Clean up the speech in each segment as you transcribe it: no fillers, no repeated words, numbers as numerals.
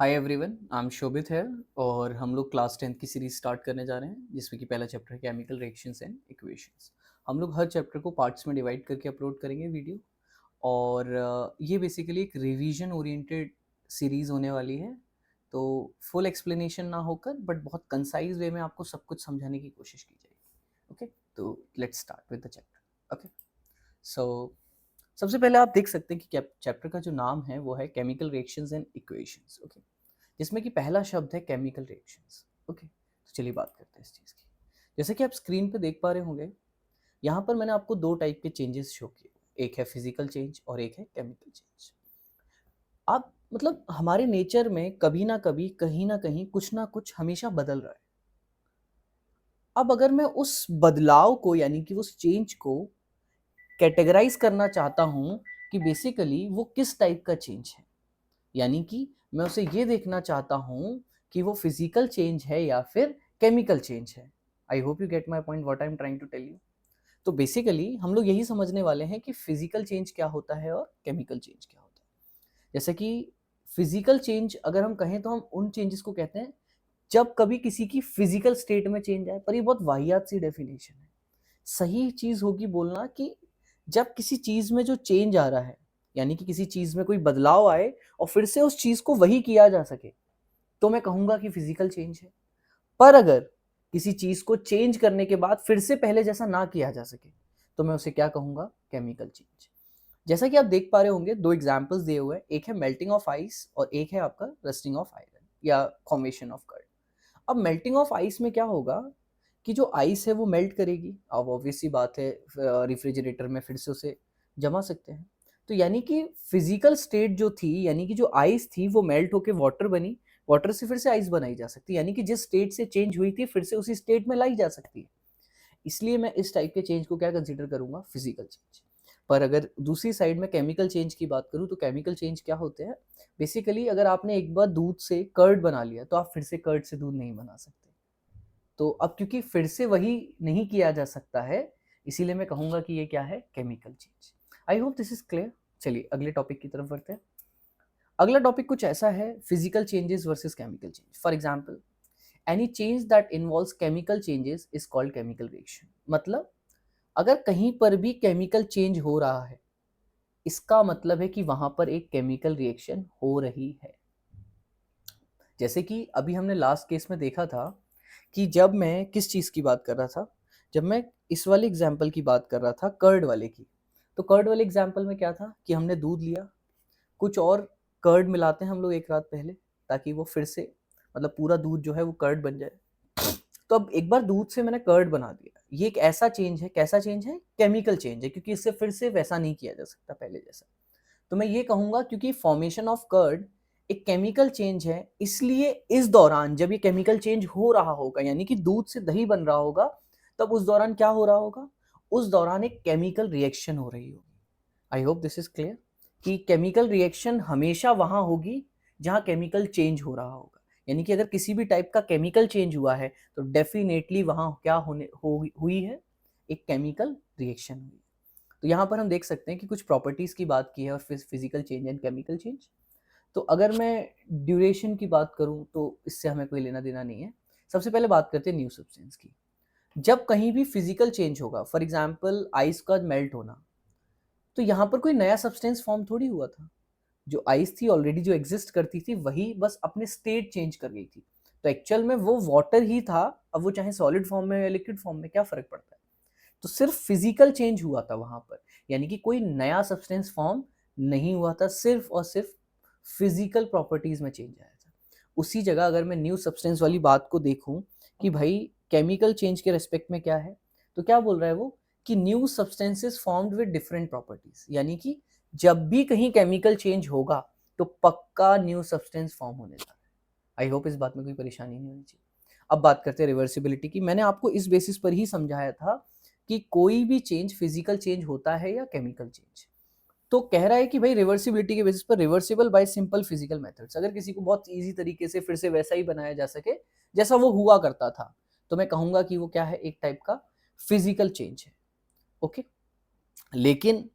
Hi everyone, I am शोभित है और हम लोग क्लास 10th की सीरीज स्टार्ट करने जा रहे हैं जिसमें कि पहला चैप्टर है केमिकल रिएक्शंस एंड इक्वेशंस। हम लोग हर चैप्टर को पार्ट्स में डिवाइड करके अपलोड करेंगे वीडियो। और ये बेसिकली एक रिवीजन ओरिएंटेड सीरीज होने वाली है। तो फुल एक्सप्लेनेशन ना होकर बट बहुत कंसाइज वे में आपको सब कुछ समझाने की कोशिश की जाएगी। ओके, तो let's start with the chapter. Okay, so सबसे पहले आप देख सकते हैं कि चैप्टर का जो नाम है वो है chemical reactions and equations. Okay, जिसमें कि पहला शब्द है केमिकल रिएक्शंस। ओके, तो चलिए बात करते हैं इस चीज़ की। जैसे कि आप स्क्रीन पे देख पा रहे होंगे, यहाँ पर मैंने आपको दो टाइप के चेंजेस शो किए। एक है फिजिकल चेंज और एक है केमिकल चेंज। आप मतलब हमारे नेचर में कभी ना कभी कहीं ना कहीं कुछ ना कुछ हमेशा बदल रहा है। अब अगर मैं उस बदलाव को यानी कि उस चेंज को कैटेगराइज करना चाहता हूँ कि बेसिकली वो किस टाइप का चेंज है, यानी कि मैं उसे ये देखना चाहता हूँ कि वो फिजिकल चेंज है या फिर केमिकल चेंज है। I hope you get my point what I am trying to tell you. तो बेसिकली हम लोग यही समझने वाले हैं कि फिजिकल चेंज क्या होता है और केमिकल चेंज क्या होता है। जैसे कि फिजिकल चेंज अगर हम कहें तो हम उन चेंजेस को कहते हैं जब कभी किसी की फिजिकल स्टेट में चेंज आए, पर ये बहुत वाहियात सी डेफिनेशन है। सही चीज होगी बोलना कि जब किसी चीज में जो चेंज आ रहा है, यानी कि किसी चीज में कोई बदलाव आए और फिर से उस चीज को वही किया जा सके, तो मैं कहूंगा कि फिजिकल चेंज है। पर अगर किसी चीज को चेंज करने के बाद फिर से पहले जैसा ना किया जा सके, तो मैं उसे क्या कहूंगा? Chemical change. जैसा कि आप देख पा रहे होंगे, दो एग्जांपल्स दिए हुए हैं, एक है मेल्टिंग ऑफ आइस और एक है आपका रस्टिंग ऑफ आयरन या फॉर्मेशन ऑफ कर्ड। अब मेल्टिंग ऑफ आइस में क्या होगा कि जो आइस है वो मेल्ट करेगी। अब ऑब्वियस सी बात है, रेफ्रिजरेटर में फिर से उसे जमा सकते हैं। तो यानी कि फिजिकल स्टेट जो थी, यानी कि जो आइस थी वो मेल्ट होकर वाटर बनी, वाटर से फिर से आइस बनाई जा सकती है, यानी कि जिस स्टेट से चेंज हुई थी फिर से उसी स्टेट में लाई जा सकती है। इसलिए मैं इस टाइप के चेंज को क्या कंसीडर करूंगा? Physical change. पर अगर दूसरी साइड में केमिकल चेंज की बात करूं तो केमिकल चेंज क्या होते हैं? बेसिकली अगर आपने एक बार दूध से कर्ड बना लिया तो आप फिर से कर्ड से दूध नहीं बना सकते। तो अब क्योंकि फिर से वही नहीं किया जा सकता है, इसीलिए मैं कहूंगा कि ये क्या है? Chemical change. I hope this is clear. चलिए अगले टॉपिक की तरफ बढ़ते हैं। अगला टॉपिक कुछ ऐसा है, physical changes versus chemical change. For example, any change that involves chemical changes is called chemical reaction. मतलब अगर कहीं पर भी केमिकल चेंज हो रहा है, इसका मतलब है कि वहां पर एक केमिकल रिएक्शन हो रही है। जैसे कि अभी हमने लास्ट केस में देखा था कि जब मैं किस चीज़ की बात कर रहा था, जब मैं इस वाले एग्जाम्पल की बात कर रहा था, कर्ड वाले की। तो कर्ड वाले एग्जाम्पल में क्या था कि हमने दूध लिया, कुछ और कर्ड मिलाते हैं हम लोग एक रात पहले, ताकि वो फिर से मतलब पूरा दूध जो है वो कर्ड बन जाए। तो अब एक बार दूध से मैंने कर्ड बना दिया, ये एक ऐसा चेंज है, कैसा चेंज है? केमिकल चेंज है, क्योंकि इससे फिर से वैसा नहीं किया जा सकता पहले जैसा। तो मैं ये कहूंगा क्योंकि फॉर्मेशन ऑफ कर्ड एक केमिकल चेंज है, इसलिए इस दौरान जब ये केमिकल चेंज हो रहा होगा, यानी कि दूध से दही बन रहा होगा, तब उस दौरान क्या हो रहा होगा? उस दौरान एक केमिकल रिएक्शन हो रही होगी। I hope this is clear कि केमिकल रिएक्शन हमेशा वहां होगी जहां केमिकल चेंज हो रहा होगा। यानी कि अगर किसी भी टाइप का केमिकल चेंज हुआ है तो डेफिनेटली वहां क्या हुई है? एक केमिकल रिएक्शन हुई है। तो यहाँ पर हम देख सकते हैं कि कुछ प्रॉपर्टीज की बात की है और physical change and chemical change. तो अगर मैं ड्यूरेशन की बात करूं तो इससे हमें कोई लेना देना नहीं है। सबसे पहले बात करते हैं न्यू सब्सटेंस की। जब कहीं भी फिजिकल चेंज होगा, फॉर एग्जाम्पल आइस का मेल्ट होना, तो यहाँ पर कोई नया सब्सटेंस फॉर्म थोड़ी हुआ था। जो आइस थी ऑलरेडी जो एग्जिस्ट करती थी वही बस अपने स्टेट चेंज कर गई थी। तो एक्चुअल में वो वाटर ही था। अब वो चाहे सॉलिड फॉर्म में या लिक्विड फॉर्म में, क्या फर्क पड़ता है? तो सिर्फ फिजिकल चेंज हुआ था वहां पर, यानी कि कोई नया सब्सटेंस फॉर्म नहीं हुआ था, सिर्फ और सिर्फ फिजिकल प्रॉपर्टीज में चेंज आया था। उसी जगह अगर मैं न्यू सब्सटेंस वाली बात को देखूं कि भाई केमिकल चेंज के रेस्पेक्ट में क्या है, तो क्या बोल रहा है वो कि new substances formed with different properties, यानी कि जब भी कहीं केमिकल चेंज होगा तो पक्का न्यू सब्सटेंस फॉर्म होने जा रहा है। आई होप इस बात में कोई परेशानी नहीं होनी चाहिए। अब बात करते हैं रिवर्सिबिलिटी की। मैंने आपको इस बेसिस पर ही समझाया था कि कोई भी चेंज फिजिकल चेंज होता है या केमिकल चेंज। तो कह रहा है कि भाई रिवर्सिबिलिटी के बेसिस पर reversible bye simple physical methods, अगर किसी को बहुत इजी तरीके से फिर से वैसा ही बनाया जा सके जैसा वो हुआ करता था, तो मैं कहूंगा कि वो क्या है? एक टाइप का फिजिकल चेंज है। ओके, लेकिन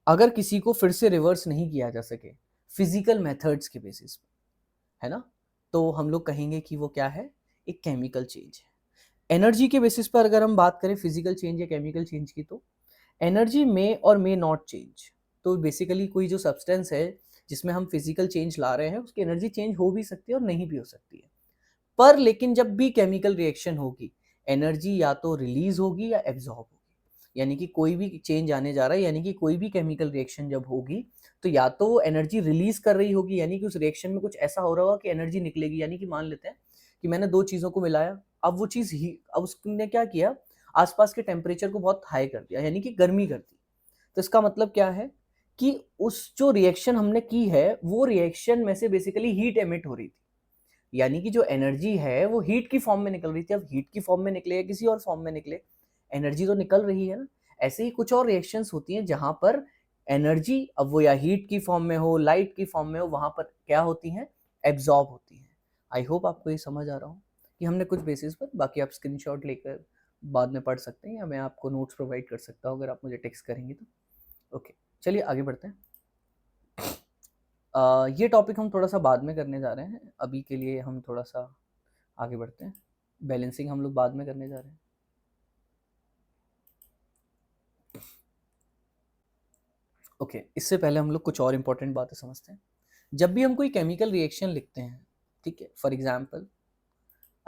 अगर किसी को फिर से रिवर्स नहीं किया जा सके फिजिकल मेथड्स के बेसिस पर, है ना, तो हम लोग कहेंगे कि वो क्या है, एक केमिकल चेंज है। एनर्जी के बेसिस पर अगर हम बात करें फिजिकल चेंज या केमिकल चेंज की, तो एनर्जी मे और मे नॉट चेंज। तो बेसिकली कोई जो सब्सटेंस है जिसमें हम फिजिकल चेंज ला रहे हैं, उसकी एनर्जी चेंज हो भी सकती है और नहीं भी हो सकती है। पर लेकिन जब भी केमिकल रिएक्शन होगी, एनर्जी या तो रिलीज होगी या एब्जॉर्ब होगी। यानी कि कोई भी चेंज आने जा रहा है, यानी कि कोई भी केमिकल रिएक्शन जब होगी, तो या तो वो एनर्जी रिलीज कर रही होगी, यानी कि उस रिएक्शन में कुछ ऐसा हो रहा होगा कि एनर्जी निकलेगी। यानी कि मान लेते हैं कि मैंने दो चीजों को मिलाया, अब वो चीज ही, अब उसने क्या किया, आसपास के टेम्परेचर को बहुत हाई कर दिया, यानी कि गर्मी कर दी। तो इसका मतलब क्या है कि उस जो रिएक्शन हमने की है, वो रिएक्शन में से बेसिकली हीट एमिट हो रही थी। यानी कि जो एनर्जी है वो हीट की फॉर्म में निकल रही थी। अब हीट की फॉर्म में निकले या किसी और फॉर्म में निकले, एनर्जी तो निकल रही है ना। ऐसे ही कुछ और रिएक्शंस होती हैं जहां पर एनर्जी, अब वो या हीट की फॉर्म में हो, लाइट की फॉर्म में हो, वहां पर क्या होती हैं, एब्जॉर्ब होती हैं। आई होप आपको ये समझ आ रहा हो कि हमने कुछ बेसिस पर, बाकी आप स्क्रीनशॉट लेकर बाद में पढ़ सकते हैं या मैं आपको नोट्स प्रोवाइड कर सकता हूँ अगर आप मुझे टेक्स्ट करेंगे तो। ओके, चलिए आगे बढ़ते हैं। ये टॉपिक हम थोड़ा सा बाद में करने जा रहे हैं, अभी के लिए हम थोड़ा सा आगे बढ़ते हैं। बैलेंसिंग हम लोग बाद में करने जा रहे हैं। ओके, इससे पहले हम लोग कुछ और इंपॉर्टेंट बातें समझते हैं। जब भी हम कोई केमिकल रिएक्शन लिखते हैं, ठीक है, फॉर एग्जाम्पल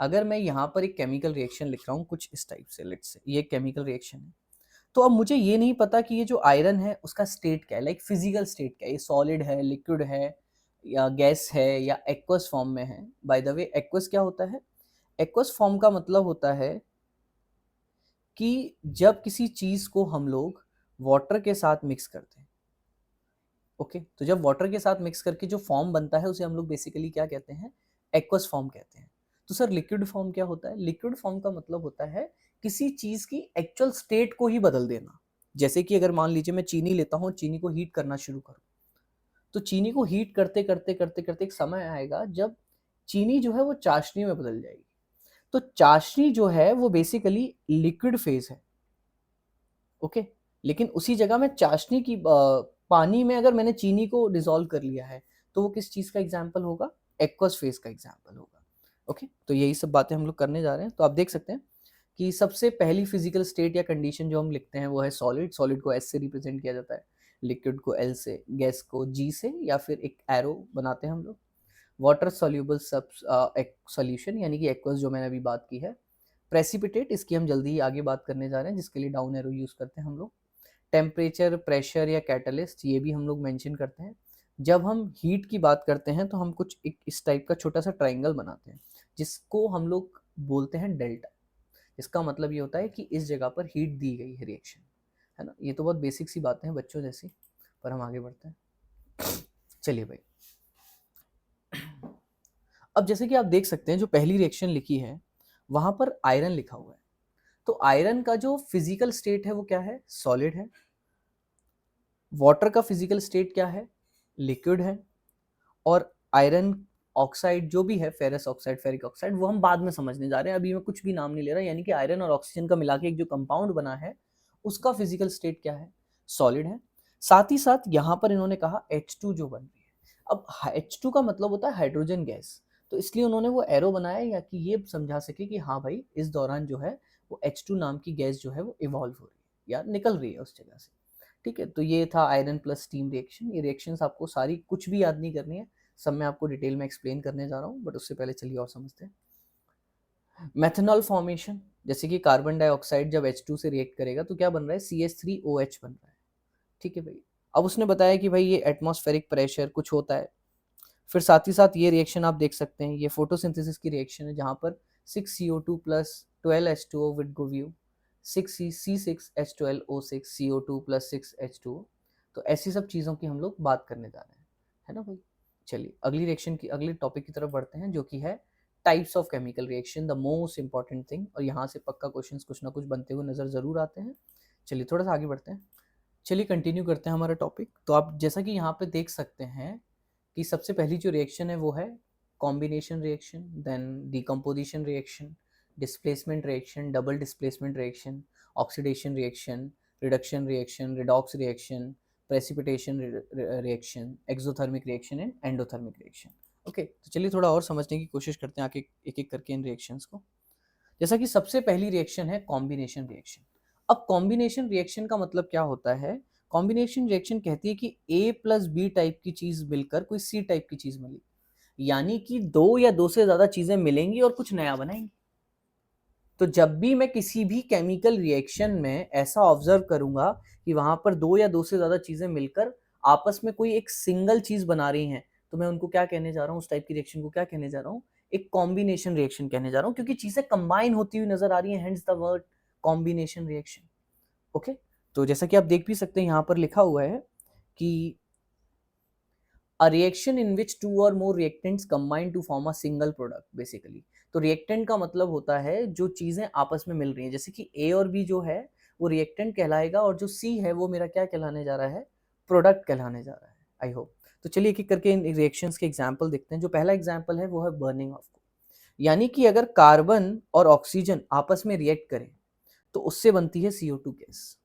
अगर मैं यहाँ पर एक केमिकल रिएक्शन लिख रहा हूँ कुछ इस टाइप से, लेट्स से ये केमिकल रिएक्शन है, तो अब मुझे ये नहीं पता कि ये जो आयरन है उसका स्टेट क्या है, लाइक फिजिकल स्टेट क्या है, ये सॉलिड है, लिक्विड है, या गैस है, या एक्वस फॉर्म में है। बाय द वे एक्वस क्या होता है, एक्वस फॉर्म का मतलब होता है कि जब किसी चीज को हम लोग वाटर के साथ मिक्स करते हैं, ओके, तो जब वाटर के साथ मिक्स करके जो फॉर्म बनता है उसे हम लोग बेसिकली क्या कहते हैं, एक्वस फॉर्म कहते हैं। तो सर लिक्विड फॉर्म क्या होता है, लिक्विड फॉर्म का मतलब होता है किसी चीज की एक्चुअल स्टेट को ही बदल देना। जैसे कि अगर मान लीजिए मैं चीनी लेता हूँ, चीनी को हीट करना शुरू करूँ, तो चीनी को हीट करते करते करते करते एक समय आएगा जब चीनी जो है वो चाशनी में बदल जाएगी। तो चाशनी जो है वो बेसिकली लिक्विड फेज है, ओके। लेकिन उसी जगह में चाशनी की पानी में अगर मैंने चीनी को डिसॉल्व कर लिया है, तो वो किस चीज का एग्जाम्पल होगा, एक्वस फेज का एग्जाम्पल होगा, ओके। तो यही सब बातें हम लोग करने जा रहे हैं। तो आप देख सकते हैं कि सबसे पहली फिजिकल स्टेट या कंडीशन जो हम लिखते हैं वो है सॉलिड। सॉलिड को एस से रिप्रेजेंट किया जाता है, लिक्विड को एल से, गैस को जी से, या फिर एक एरो बनाते हैं हम लोग। वाटर सॉल्यूबल सब सॉल्यूशन यानी कि एक्वस जो मैंने अभी बात की है। प्रेसिपिटेट, इसकी हम जल्दी ही आगे बात करने जा रहे हैं, जिसके लिए डाउन एरो यूज करते हैं हम लोग। टेम्परेचर, प्रेशर या कैटलिस्ट, ये भी हम लोग मेंशन करते हैं। जब हम हीट की बात करते हैं तो हम कुछ एक इस टाइप का छोटा सा ट्राइंगल बनाते हैं, जिसको हम लोग बोलते हैं डेल्टा। इसका मतलब ये होता है कि इस जगह पर हीट दी गई है रिएक्शन, है ना। ये तो बहुत बेसिक सी बातें हैं बच्चों जैसी, पर हम आगे बढ़ते हैं। चलिए भाई, अब जैसे कि आप देख सकते हैं जो पहली रिएक्शन लिखी है वहां पर आयरन लिखा हुआ है। तो आयरन का जो फिजिकल स्टेट है वो क्या है, सॉलिड है। वाटर का फिजिकल स्टेट क्या है, लिक्विड है। और आयरन ऑक्साइड जो भी है, फेरस ऑक्साइड, फेरिक ऑक्साइड, वो हम बाद में समझने जा रहे हैं, अभी मैं कुछ भी नाम नहीं ले रहा। यानी कि आयरन और ऑक्सीजन का मिला के एक जो कंपाउंड बना है उसका फिजिकल स्टेट क्या है, सॉलिड है। साथ ही साथ यहाँ पर इन्होंने कहा H2 जो बन रही है। अब H2 का मतलब होता है हाइड्रोजन गैस, तो इसलिए उन्होंने वो एरो बनाया या कि ये समझा सके कि हाँ भाई इस दौरान जो है वो H2 नाम की गैस जो है वो इवॉल्व हो रही है या निकल रही है उस जगह से। ठीक है, तो ये था आयरन प्लस स्टीम रिएक्शन। ये रिएक्शंस आपको सारी कुछ भी याद नहीं करनी है, सब मैं आपको डिटेल में एक्सप्लेन करने जा रहा हूँ, बट उससे पहले चलिए और समझते हैं। मेथनॉल फॉर्मेशन, जैसे कि कार्बन डाइऑक्साइड जब H2 से रिएक्ट करेगा तो क्या बन रहा है, CH3OH बन रहा है। ठीक है भाई, अब उसने बताया कि भाई ये एटमॉस्फेरिक प्रेशर कुछ होता है। फिर साथ ही साथ ये रिएक्शन आप देख सकते हैं, ये फोटोसिंथेसिस की रिएक्शन है जहाँ पर 6CO2 plus 12H2O with give 6C6H12O6 CO2 plus 6H2O। तो ऐसी सब चीज़ों की हम लोग बात करने जा रहे हैं, है ना भाई। चलिए अगली रिएक्शन की, अगले टॉपिक की तरफ बढ़ते हैं, जो कि है types of chemical reaction, the most important thing. और यहाँ से पक्का क्वेश्चन कुछ ना कुछ बनते हुए नजर जरूर आते हैं। चलिए थोड़ा सा आगे बढ़ते हैं, चलिए कंटिन्यू करते हैं हमारा टॉपिक। तो आप जैसा कि यहाँ पे देख सकते हैं कि सबसे पहली जो रिएक्शन है वो है combination reaction, then decomposition reaction, displacement reaction, double displacement reaction, oxidation reaction, reduction reaction, redox reaction, precipitation reaction, exothermic reaction and endothermic reaction. Okay, तो चलिए थोड़ा और समझने की कोशिश करते हैं आगे एक एक करके इन रिएक्शंस को। जैसा कि सबसे पहली रिएक्शन है कॉम्बिनेशन रिएक्शन। अब कॉम्बिनेशन रिएक्शन का मतलब क्या होता है? कॉम्बिनेशन रिएक्शन कहती है कि ए प्लस बी टाइप की चीज मिलकर कोई सी टाइप की चीज मिली, यानी कि दो या दो से ज्यादा चीजें मिलेंगी और कुछ नया बनाएंगी। तो जब भी मैं किसी भी केमिकल रिएक्शन में ऐसा ऑब्जर्व करूंगा कि वहां पर दो या दो से ज्यादा चीजें मिलकर आपस में कोई एक सिंगल चीज बना रही हैं, तो मैं उनको क्या कहने जा रहा हूँ, उस टाइप की रिएक्शन को क्या कहने जा रहा हूँ? एक कॉम्बिनेशन रिएक्शन कहने जा रहा हूँ, क्योंकि चीजें कंबाइन होती हुई नजर आ रही है, hence the word combination reaction. Okay, तो जैसा कि आप देख भी सकते हैं यहाँ पर लिखा हुआ है कि a reaction in which two or more reactants combine to form a single product basically। तो रिएक्टेंट का मतलब होता है जो चीजें आपस में मिल रही हैं, जैसे कि ए और बी जो है वो रिएक्टेंट कहलाएगा, और जो सी है वो मेरा क्या कहलाने जा रहा है? प्रोडक्ट कहलाने जा रहा है। I hope. तो चलिए एक एक करके इन रिएक्शंस के एग्जांपल देखते हैं। जो पहला एग्जांपल है वो है बर्निंग ऑफ कोल, यानी कि अगर कार्बन और ऑक्सीजन आपस में रिएक्ट करें तो उससे बनती है CO2 gas.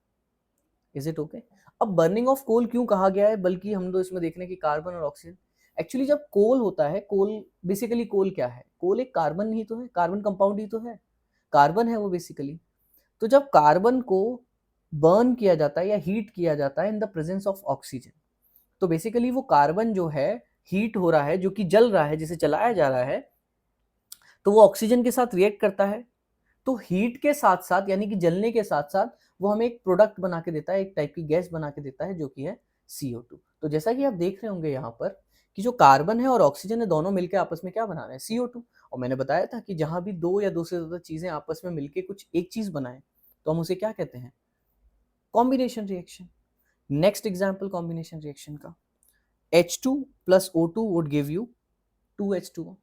Is it okay? अब बर्निंग ऑफ कोल क्यों कहा गया है, बल्कि हम तो इसमें देख रहे हैं कि कार्बन और ऑक्सीजन। एक्चुअली जब कोल होता है, कोल बेसिकली कोल क्या है? कोल एक कार्बन ही तो है, कार्बन कंपाउंड ही तो है, कार्बन है वो बेसिकली। तो जब कार्बन को बर्न किया जाता है या हीट किया जाता है in the presence of oxygen, तो बेसिकली वो कार्बन जो है हीट हो रहा है, जो कि जल रहा है, जिसे चलाया जा रहा है, तो वो ऑक्सीजन के साथ रिएक्ट करता है। तो हीट के साथ साथ, यानी कि जलने के साथ साथ, वो हमें एक प्रोडक्ट बना के देता है, एक टाइप की गैस बना के देता है, जो कि है CO2। तो जैसा कि आप देख रहे होंगे यहाँ पर कि जो कार्बन है और ऑक्सीजन है, दोनों मिलकर आपस में क्या बना रहे हैं? CO2। और मैंने बताया था कि जहां भी दो या दो से ज्यादा चीजें आपस में मिलकर कुछ एक चीज बनाए, तो हम उसे क्या कहते हैं? Combination reaction. Next example combination reaction का, H2 plus O2 would give you 2H2O।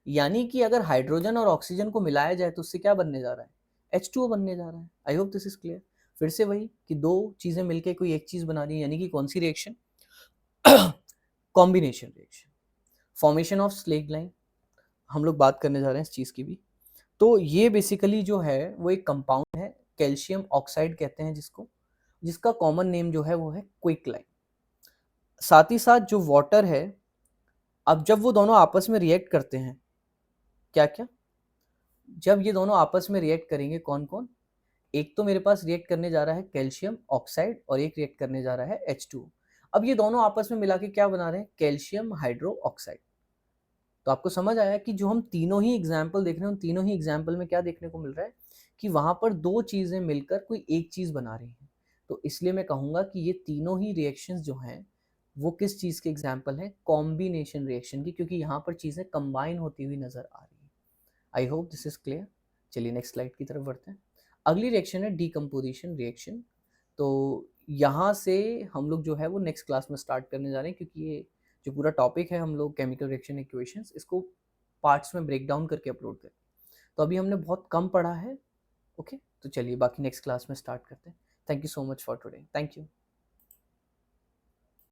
यानी कि अगर हाइड्रोजन और ऑक्सीजन को मिलाया जाए तो उससे क्या बनने जा रहा है? H2O बनने जा रहा है। I hope this is clear. फिर से वही कि दो चीजें मिलकर कोई एक चीज बना रही है, यानी कि कौन सी reaction? Combination reaction. Formation of slag line, हम लोग बात करने जा रहे हैं इस चीज की भी। तो ये बेसिकली जो है वो एक कंपाउंड है, कैल्शियम ऑक्साइड कहते हैं जिसको, जिसका कॉमन नेम जो है वो है क्विक लाइन। साथ ही साथ जो वाटर है, अब जब वो दोनों आपस में रिएक्ट करते हैं, क्या क्या? जब ये दोनों आपस में रिएक्ट करेंगे, कौन कौन? एक तो मेरे पास रिएक्ट करने जा रहा है कैल्शियम ऑक्साइड, और एक रिएक्ट करने जा रहा है H2O। अब ये दोनों आपस में मिला के क्या बना रहे हैं? Calcium hydro oxide. तो आपको समझ आया कि जो हम तीनों ही एग्जाम्पल देख रहे हैं, उन तीनों ही एग्जाम्पल में क्या देखने को मिल रहा है? कि वहां पर दो चीजें मिलकर कोई एक चीज बना रही हैं। तो इसलिए मैं कहूंगा कि ये तीनों ही रिएक्शंस जो हैं वो किस चीज के एग्जाम्पल हैं? कॉम्बिनेशन रिएक्शन की, क्योंकि यहाँ पर चीजें कंबाइन होती हुई नजर आ रही है। I hope this is clear. चलिए नेक्स्ट स्लाइड की तरफ बढ़ते हैं। अगली रिएक्शन है डीकम्पोजिशन रिएक्शन। तो यहाँ से हम लोग जो है वो नेक्स्ट क्लास में स्टार्ट करने जा रहे हैं, क्योंकि ये जो पूरा टॉपिक है हम लोग केमिकल रिएक्शन इक्वेशंस, इसको पार्ट्स में ब्रेक डाउन करके अपलोड करें। तो अभी हमने बहुत कम पढ़ा है। ओके, तो चलिए बाकी नेक्स्ट क्लास में स्टार्ट करते हैं। Thank you so much for today. Thank you.